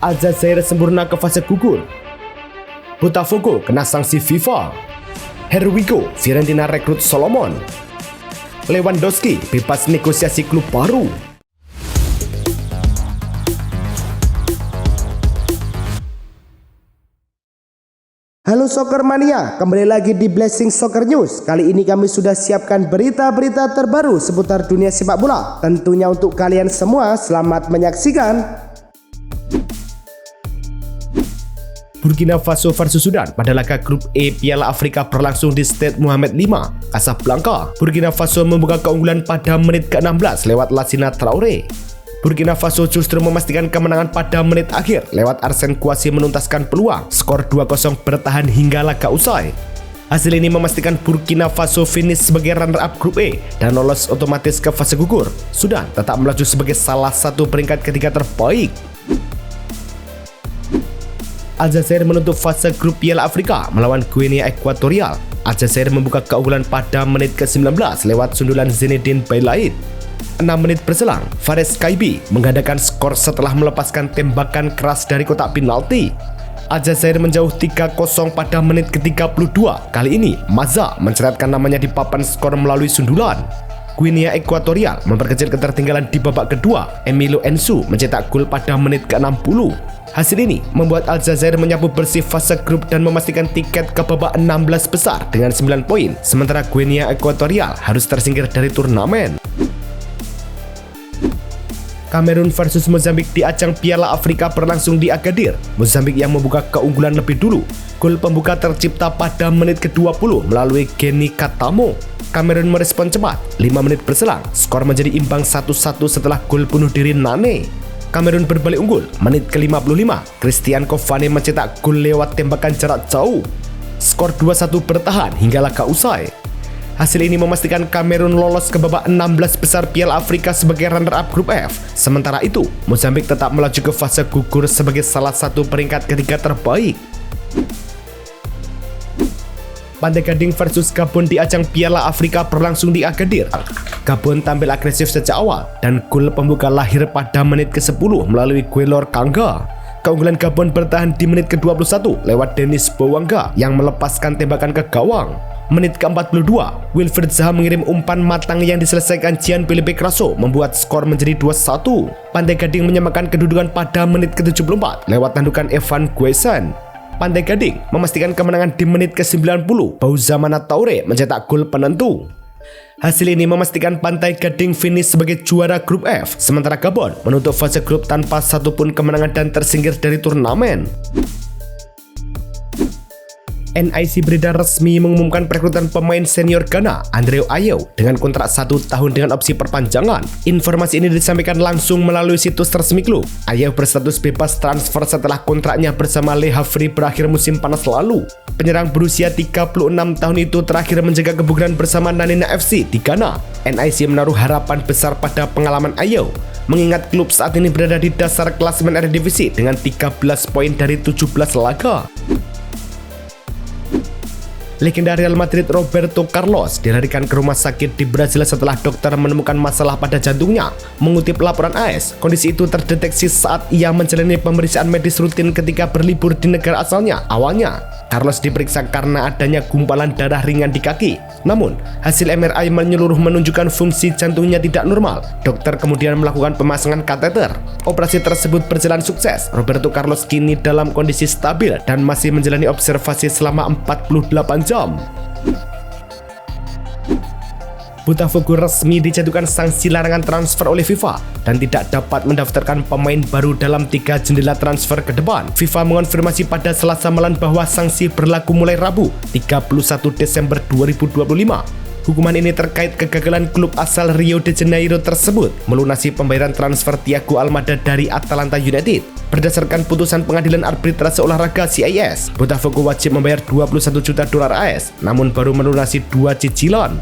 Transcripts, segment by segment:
Aljazair sempurna ke fase gugur. Botafogo kena sanksi FIFA. Here we go, Fiorentina rekrut Solomon. Lewandowski bebas negosiasi klub baru. Halo Soccer Mania, kembali lagi di Blessing Soccer News. Kali ini kami sudah siapkan berita-berita terbaru seputar dunia sepak bola. Tentunya untuk kalian semua, selamat menyaksikan. Burkina Faso versus Sudan pada laga grup E Piala Afrika berlangsung di Stade Mohamed V, Casablanca. Burkina Faso membuka keunggulan pada menit ke-16 lewat Lassina Traoré. Burkina Faso justru memastikan kemenangan pada menit akhir lewat Arsène Kouassi menuntaskan peluang. Skor 2-0 bertahan hingga laga usai. Hasil ini memastikan Burkina Faso finish sebagai runner-up grup E dan lolos otomatis ke fase gugur. Sudan tetap melaju sebagai salah satu peringkat ketiga terbaik. Aljazair menutup fase grup Piala Afrika melawan Guinea Ekuatorial. Aljazair membuka keunggulan pada menit ke-19 lewat sundulan Zinedine Bailaid. 6 menit berselang, Fares Kaibi menggandakan skor setelah melepaskan tembakan keras dari kotak penalti. Aljazair menjauh 3-0 pada menit ke-32. Kali ini, Maza menceratkan namanya di papan skor melalui sundulan. Guinea Ekuatorial memperkecil ketertinggalan di babak kedua. Emilio Ensu mencetak gol pada menit ke-60. Hasil ini membuat Aljazair menyapu bersih fase grup dan memastikan tiket ke babak 16 besar dengan 9 poin. Sementara Guinea Ekuatorial harus tersingkir dari turnamen. Kamerun versus Mozambik di ajang Piala Afrika berlangsung di Agadir. Mozambik yang membuka keunggulan lebih dulu. Gol pembuka tercipta pada menit ke-20 melalui Geni Katamo. Kamerun merespon cepat. 5 menit berselang, skor menjadi imbang 1-1 setelah gol bunuh diri Nane. Kamerun berbalik unggul. Menit ke-55, Christian Cavani mencetak gol lewat tembakan jarak jauh. Skor 2-1 bertahan hingga laga usai. Hasil ini memastikan Kamerun lolos ke babak 16 besar Piala Afrika sebagai runner-up grup F. Sementara itu, Mozambik tetap melaju ke fase gugur sebagai salah satu peringkat ketiga terbaik. Pantai Gading versus Gabon di ajang Piala Afrika berlangsung di Agadir. Gabon tampil agresif sejak awal dan gol pembuka lahir pada menit ke-10 melalui Guelor Kanga. Keunggulan Gabon bertahan di menit ke-21 lewat Denis Bouanga yang melepaskan tembakan ke gawang. Menit ke-42, Wilfried Zaha mengirim umpan matang yang diselesaikan Gianfilippo Crasso membuat skor menjadi 2-1. Pantai Gading menyamakan kedudukan pada menit ke-74 lewat tandukan Evan Guesan. Pantai Gading memastikan kemenangan di menit ke-90. Bouzamana Touré mencetak gol penentu. Hasil ini memastikan Pantai Gading finish sebagai juara grup F, sementara Gabon menutup fase grup tanpa satupun kemenangan dan tersingkir dari turnamen. NIC beredar resmi mengumumkan perekrutan pemain senior Ghana, Andrew Ayew, dengan kontrak 1 tahun dengan opsi perpanjangan. Informasi ini disampaikan langsung melalui situs resmi klub. Ayew berstatus bebas transfer setelah kontraknya bersama Le Havre berakhir musim panas lalu. Penyerang berusia 36 tahun itu terakhir menjaga kebugaran bersama Nanina FC di Ghana. NIC menaruh harapan besar pada pengalaman Ayew, mengingat klub saat ini berada di dasar klasemen Eredivisie dengan 13 poin dari 17 laga. Legenda Real Madrid Roberto Carlos dilarikan ke rumah sakit di Brasil setelah dokter menemukan masalah pada jantungnya. Mengutip laporan AS, kondisi itu terdeteksi saat ia menjalani pemeriksaan medis rutin ketika berlibur di negara asalnya. Awalnya, Carlos diperiksa karena adanya gumpalan darah ringan di kaki. Namun, hasil MRI menyeluruh menunjukkan fungsi jantungnya tidak normal. Dokter kemudian melakukan pemasangan kateter. Operasi tersebut berjalan sukses. Roberto Carlos kini dalam kondisi stabil dan masih menjalani observasi selama 48 jam. Botafogo resmi dijatuhkan sanksi larangan transfer oleh FIFA dan tidak dapat mendaftarkan pemain baru dalam 3 jendela transfer ke depan. FIFA mengonfirmasi pada Selasa malam bahwa sanksi berlaku mulai Rabu, 31 Desember 2025. Hukuman ini terkait kegagalan klub asal Rio de Janeiro tersebut melunasi pembayaran transfer Thiago Almada dari Atalanta United. Berdasarkan putusan pengadilan arbitrase olahraga CIS, Botafogo wajib membayar 21 juta dolar AS, namun baru melunasi 2 cicilan.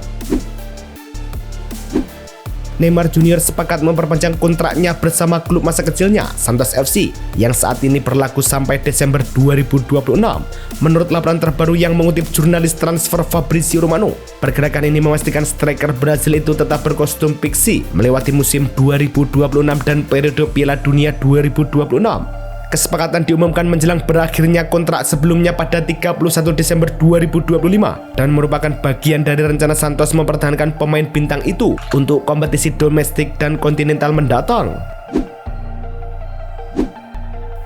Neymar Junior sepakat memperpanjang kontraknya bersama klub masa kecilnya, Santos FC, yang saat ini berlaku sampai Desember 2026. Menurut laporan terbaru yang mengutip jurnalis transfer Fabrizio Romano, pergerakan ini memastikan striker Brasil itu tetap berkostum pixie melewati musim 2026 dan periode Piala Dunia 2026. Kesepakatan diumumkan menjelang berakhirnya kontrak sebelumnya pada 31 Desember 2025 dan merupakan bagian dari rencana Santos mempertahankan pemain bintang itu untuk kompetisi domestik dan kontinental mendatang.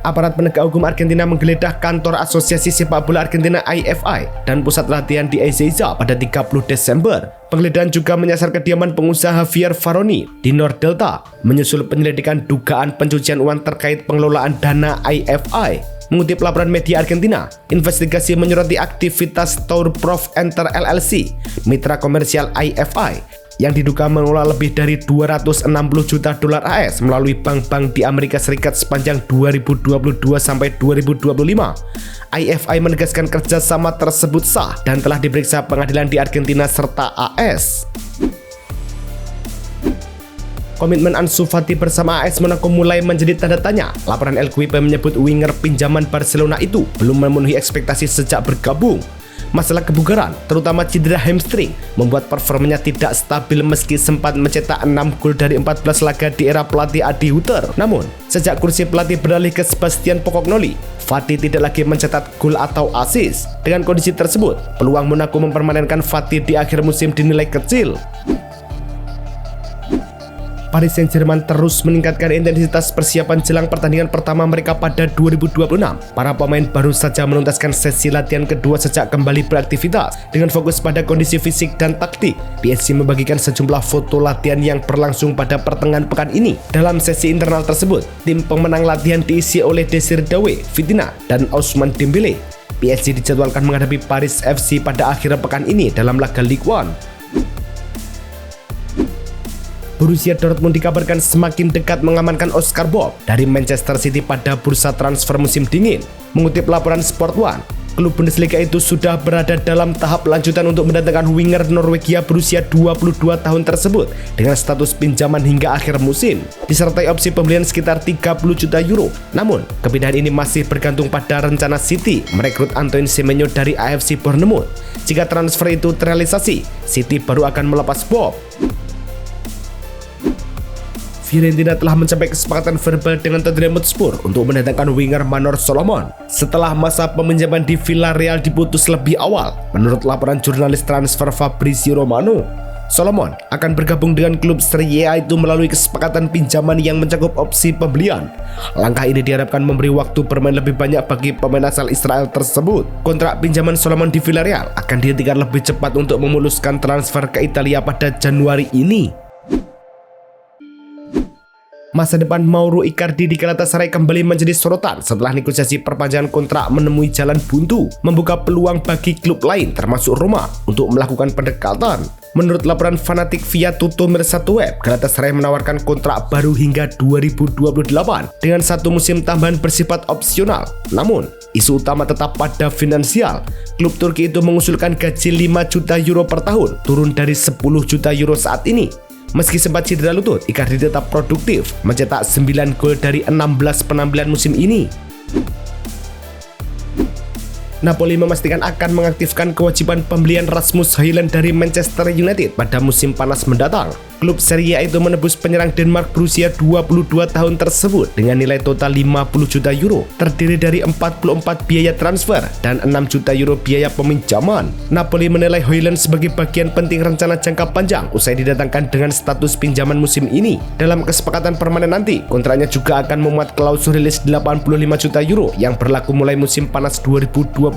Aparat penegak hukum Argentina menggeledah kantor Asosiasi Sepak Bola Argentina AFI dan pusat latihan di Ezeiza pada 30 Desember. Penggeledahan juga menyasar kediaman pengusaha Javier Varoni di North Delta, menyusul penyelidikan dugaan pencucian uang terkait pengelolaan dana AFI. Mengutip laporan media Argentina, investigasi menyoroti aktivitas Tour Prof Enter LLC, mitra komersial AFI, yang diduga mengelola lebih dari 260 juta dolar AS melalui bank-bank di Amerika Serikat sepanjang 2022 sampai 2025. AFI menegaskan kerjasama tersebut sah dan telah diperiksa pengadilan di Argentina serta AS. Komitmen Ansu Fati bersama AS Monaco mulai menjadi tanda tanya. Laporan El Quipe menyebut winger pinjaman Barcelona itu belum memenuhi ekspektasi sejak bergabung. Masalah kebugaran, terutama cedera hamstring, membuat performanya tidak stabil meski sempat mencetak 6 gol dari 14 laga di era pelatih Adi Hutter. Namun, sejak kursi pelatih beralih ke Sebastian Pocognoli, Fati tidak lagi mencetak gol atau assist. Dengan kondisi tersebut, peluang Monaco mempermanenkan Fati di akhir musim dinilai kecil. Paris Saint-Germain terus meningkatkan intensitas persiapan jelang pertandingan pertama mereka pada 2026. Para pemain baru saja menuntaskan sesi latihan kedua sejak kembali beraktivitas. Dengan fokus pada kondisi fisik dan taktik, PSG membagikan sejumlah foto latihan yang berlangsung pada pertengahan pekan ini. Dalam sesi internal tersebut, tim pemenang latihan diisi oleh Desire Doué, Vitinha, dan Ousmane Dembélé. PSG dijadwalkan menghadapi Paris FC pada akhir pekan ini dalam laga Ligue 1. Borussia Dortmund dikabarkan semakin dekat mengamankan Oscar Bob dari Manchester City pada bursa transfer musim dingin. Mengutip laporan Sport One, klub Bundesliga itu sudah berada dalam tahap lanjutan untuk mendatangkan winger Norwegia berusia 22 tahun tersebut dengan status pinjaman hingga akhir musim, disertai opsi pembelian sekitar 30 juta euro. Namun, kepindahan ini masih bergantung pada rencana City merekrut Antoine Semenyo dari AFC Bournemouth. Jika transfer itu terrealisasi, City baru akan melepas Bob. Fiorentina telah mencapai kesepakatan verbal dengan Tottenham Hotspur untuk mendatangkan winger Manor Solomon setelah masa peminjaman di Villarreal diputus lebih awal. Menurut laporan jurnalis transfer Fabrizio Romano, Solomon akan bergabung dengan klub Serie A itu melalui kesepakatan pinjaman yang mencakup opsi pembelian. Langkah ini diharapkan memberi waktu bermain lebih banyak bagi pemain asal Israel tersebut. Kontrak pinjaman Solomon di Villarreal akan dihentikan lebih cepat untuk memuluskan transfer ke Italia pada Januari ini. Masa depan Mauro Icardi di Galatasaray kembali menjadi sorotan setelah negosiasi perpanjangan kontrak menemui jalan buntu, membuka peluang bagi klub lain termasuk Roma untuk melakukan pendekatan. Menurut laporan fanatik via Tutto Mercato Web, Galatasaray menawarkan kontrak baru hingga 2028 dengan satu musim tambahan bersifat opsional. Namun, isu utama tetap pada finansial. Klub Turki itu mengusulkan gaji 5 juta euro per tahun, turun dari 10 juta euro saat ini. Meski sempat cedera lutut, Icardi tetap produktif, mencetak 9 gol dari 16 penampilan musim ini. Napoli memastikan akan mengaktifkan kewajiban pembelian Rasmus Højlund dari Manchester United pada musim panas mendatang. Klub Serie A itu menebus penyerang Denmark berusia 22 tahun tersebut dengan nilai total 50 juta euro, terdiri dari 44 biaya transfer dan 6 juta euro biaya peminjaman. Napoli menilai Højlund sebagai bagian penting rencana jangka panjang usai didatangkan dengan status pinjaman musim ini. Dalam kesepakatan permanen nanti, kontraknya juga akan memuat klausul rilis 85 juta euro yang berlaku mulai musim panas 2027.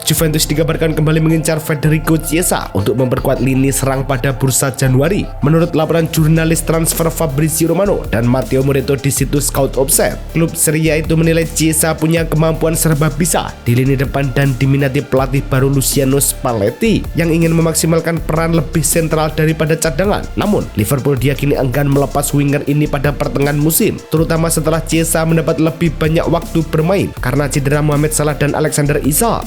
Juventus dikabarkan kembali mengincar Federico Chiesa untuk memperkuat lini serang pada bursa Januari. Menurut laporan jurnalis transfer Fabrizio Romano dan Matteo Moretto di situs Scout Offset, klub Serie A itu menilai Chiesa punya kemampuan serba bisa di lini depan dan diminati pelatih baru Luciano Spalletti yang ingin memaksimalkan peran lebih sentral daripada cadangan. Namun, Liverpool diyakini enggan melepas winger ini pada pertengahan musim, terutama setelah Chiesa mendapat lebih banyak waktu bermain karena cedera Mohamed Salah dan Alexander Isak.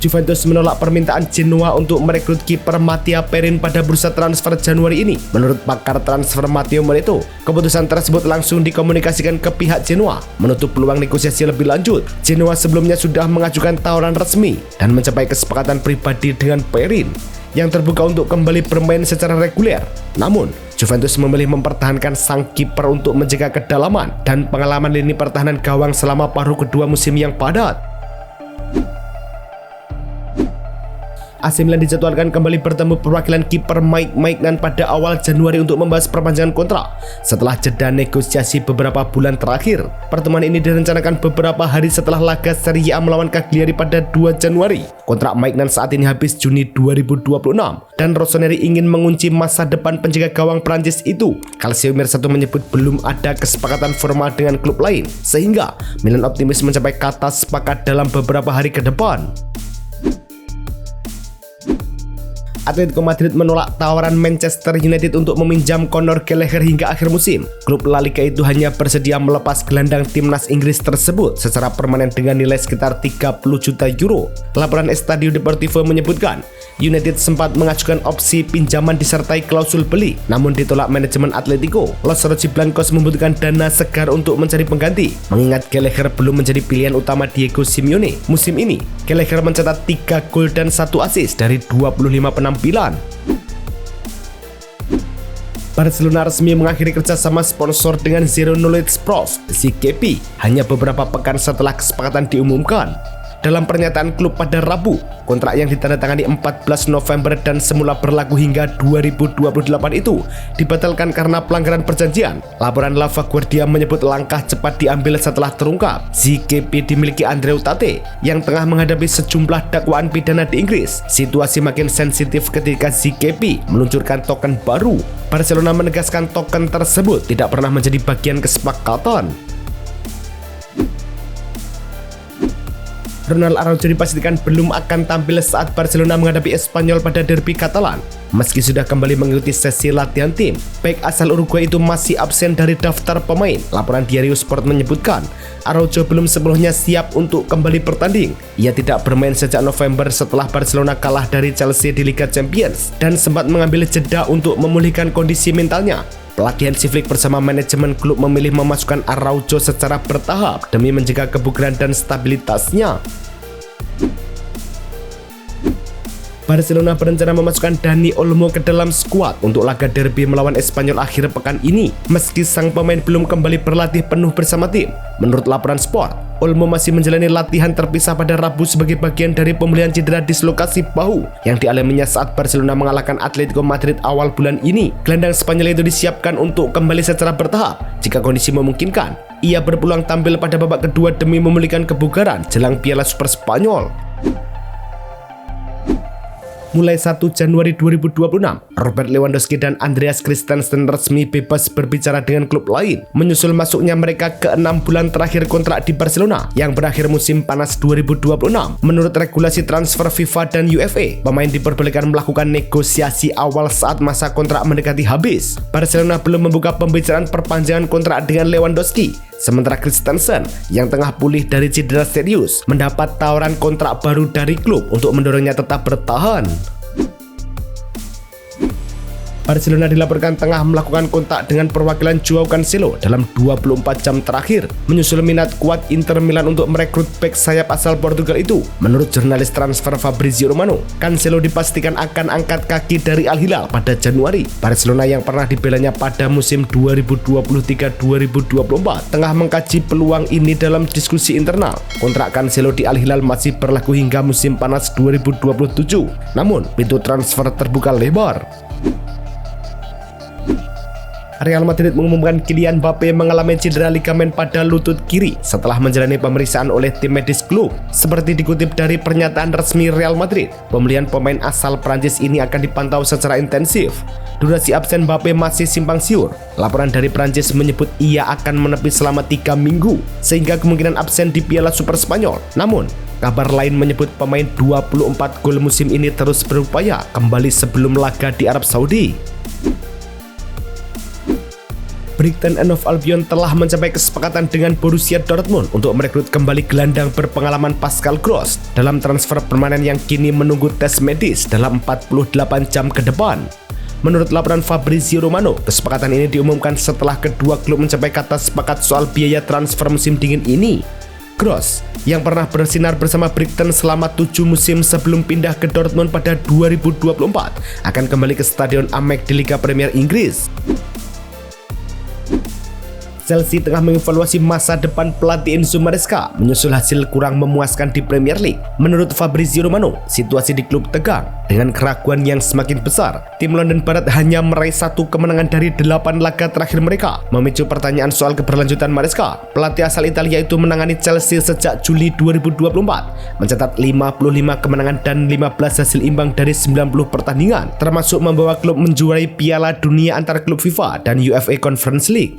Juventus menolak permintaan Genoa untuk merekrut kiper Mattia Perin pada bursa transfer Januari ini. Menurut pakar transfer Matteo Moretto, keputusan tersebut langsung dikomunikasikan ke pihak Genoa, menutup peluang negosiasi lebih lanjut. Genoa sebelumnya sudah mengajukan tawaran resmi dan mencapai kesepakatan pribadi dengan Perin. yang terbuka untuk kembali bermain secara reguler. Namun, Juventus memilih mempertahankan sang kiper untuk menjaga kedalaman dan pengalaman lini pertahanan gawang selama paruh kedua musim yang padat. AC Milan dijadwalkan kembali bertemu perwakilan kiper Mike Maignan pada awal Januari untuk membahas perpanjangan kontrak setelah jeda negosiasi beberapa bulan terakhir. Pertemuan ini direncanakan beberapa hari setelah laga Serie A melawan Cagliari pada 2 Januari. Kontrak Maignan saat ini habis Juni 2026 dan Rossoneri ingin mengunci masa depan penjaga gawang Prancis itu. Calcio Mercato menyebut belum ada kesepakatan formal dengan klub lain, sehingga Milan optimis mencapai kata sepakat dalam beberapa hari ke depan. Atletico Madrid menolak tawaran Manchester United untuk meminjam Conor Gallagher hingga akhir musim. Klub La Liga itu hanya bersedia melepas gelandang timnas Inggris tersebut secara permanen dengan nilai sekitar 30 juta euro. Laporan Estadio Deportivo menyebutkan, United sempat mengajukan opsi pinjaman disertai klausul beli, namun ditolak manajemen Atletico. Los Rojiblancos membutuhkan dana segar untuk mencari pengganti, mengingat Gallagher belum menjadi pilihan utama Diego Simeone. Musim ini, Gallagher mencatat 3 gol dan 1 assist dari 25 penampilan. Barcelona resmi mengakhiri kerjasama sponsor dengan Zero Knowledge Prof (ZKP) hanya beberapa pekan setelah kesepakatan diumumkan. Dalam pernyataan klub pada Rabu, kontrak yang ditandatangani 14 November dan semula berlaku hingga 2028 itu dibatalkan karena pelanggaran perjanjian. Laporan La Vanguardia menyebut langkah cepat diambil setelah terungkap ZKP dimiliki Andreu Tate yang tengah menghadapi sejumlah dakwaan pidana di Inggris. Situasi makin sensitif ketika ZKP meluncurkan token baru. Barcelona menegaskan token tersebut tidak pernah menjadi bagian kesepakatan. Ronald Araujo dipastikan belum akan tampil saat Barcelona menghadapi Espanyol pada derby Catalan. Meski sudah kembali mengikuti sesi latihan tim, bek asal Uruguay itu masih absen dari daftar pemain. Laporan Diario Sport menyebutkan, Araujo belum sepenuhnya siap untuk kembali bertanding. Ia tidak bermain sejak November setelah Barcelona kalah dari Chelsea di Liga Champions dan sempat mengambil jeda untuk memulihkan kondisi mentalnya. Pelatih Hansi Flick bersama manajemen klub memilih memasukkan Araujo secara bertahap demi menjaga kebugaran dan stabilitasnya. Barcelona berencana memasukkan Dani Olmo ke dalam skuad untuk laga derby melawan Espanyol akhir pekan ini, meski sang pemain belum kembali berlatih penuh bersama tim. Menurut laporan Sport, Olmo masih menjalani latihan terpisah pada Rabu sebagai bagian dari pemulihan cedera dislokasi bahu yang dialaminya saat Barcelona mengalahkan Atletico Madrid awal bulan ini. Gelandang Spanyol itu disiapkan untuk kembali secara bertahap jika kondisi memungkinkan. Ia berpeluang tampil pada babak kedua demi memulihkan kebugaran jelang Piala Super Spanyol. Mulai 1 Januari 2026, Robert Lewandowski dan Andreas Christensen resmi bebas berbicara dengan klub lain, menyusul masuknya mereka ke 6 bulan terakhir kontrak di Barcelona yang berakhir musim panas 2026. Menurut regulasi transfer FIFA dan UEFA, pemain diperbolehkan melakukan negosiasi awal saat masa kontrak mendekati habis. Barcelona belum membuka pembicaraan perpanjangan kontrak dengan Lewandowski. Sementara Christensen yang tengah pulih dari cedera serius mendapat tawaran kontrak baru dari klub untuk mendorongnya tetap bertahan. Barcelona dilaporkan tengah melakukan kontak dengan perwakilan Joao Cancelo dalam 24 jam terakhir, menyusul minat kuat Inter Milan untuk merekrut bek sayap asal Portugal itu. Menurut jurnalis transfer Fabrizio Romano, Cancelo dipastikan akan angkat kaki dari Al Hilal pada Januari. Barcelona yang pernah dibelanya pada musim 2023-2024 tengah mengkaji peluang ini dalam diskusi internal. Kontrak Cancelo di Al Hilal masih berlaku hingga musim panas 2027, namun pintu transfer terbuka lebar. Real Madrid mengumumkan Kylian Mbappe mengalami cedera ligamen pada lutut kiri setelah menjalani pemeriksaan oleh tim medis klub. Seperti dikutip dari pernyataan resmi Real Madrid, pemulihan pemain asal Prancis ini akan dipantau secara intensif. Durasi absen Mbappe masih simpang siur. Laporan dari Prancis menyebut ia akan menepi selama 3 minggu, sehingga kemungkinan absen di Piala Super Spanyol. Namun, kabar lain menyebut pemain 24 gol musim ini terus berupaya kembali sebelum laga di Arab Saudi. Brighton and Hove Albion telah mencapai kesepakatan dengan Borussia Dortmund untuk merekrut kembali gelandang berpengalaman Pascal Gross dalam transfer permanen yang kini menunggu tes medis dalam 48 jam ke depan. Menurut laporan Fabrizio Romano, kesepakatan ini diumumkan setelah kedua klub mencapai kata sepakat soal biaya transfer musim dingin ini. Gross yang pernah bersinar bersama Brighton selama 7 musim sebelum pindah ke Dortmund pada 2024 akan kembali ke Stadion Amex di Liga Premier Inggris. Chelsea tengah mengevaluasi masa depan pelatih Enzo Maresca menyusul hasil kurang memuaskan di Premier League. Menurut Fabrizio Romano, situasi di klub tegang dengan keraguan yang semakin besar. Tim London Barat hanya meraih 1 kemenangan dari 8 laga terakhir mereka, memicu pertanyaan soal keberlanjutan Maresca. Pelatih asal Italia itu menangani Chelsea sejak Juli 2024, mencatat 55 kemenangan dan 15 hasil imbang dari 90 pertandingan, termasuk membawa klub menjuarai Piala Dunia antar klub FIFA dan UEFA Conference League.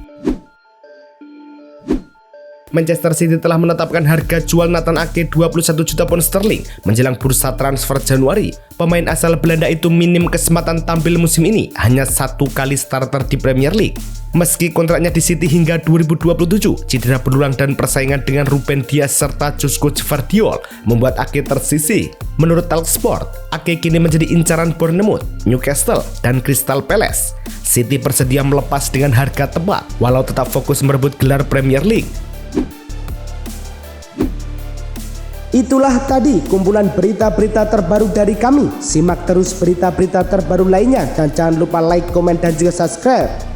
Manchester City telah menetapkan harga jual Nathan Ake 21 juta pound sterling menjelang bursa transfer Januari. Pemain asal Belanda itu minim kesempatan tampil musim ini, hanya 1 kali starter di Premier League. Meski kontraknya di City hingga 2027, cedera berulang dan persaingan dengan Ruben Dias serta Josko Gvardiol membuat Ake tersisih. Menurut Talksport, Ake kini menjadi incaran Bournemouth, Newcastle, dan Crystal Palace. City bersedia melepas dengan harga tepat, walau tetap fokus merebut gelar Premier League. Itulah tadi kumpulan berita-berita terbaru dari kami. Simak terus berita-berita terbaru lainnya dan jangan lupa like, komen, dan juga subscribe.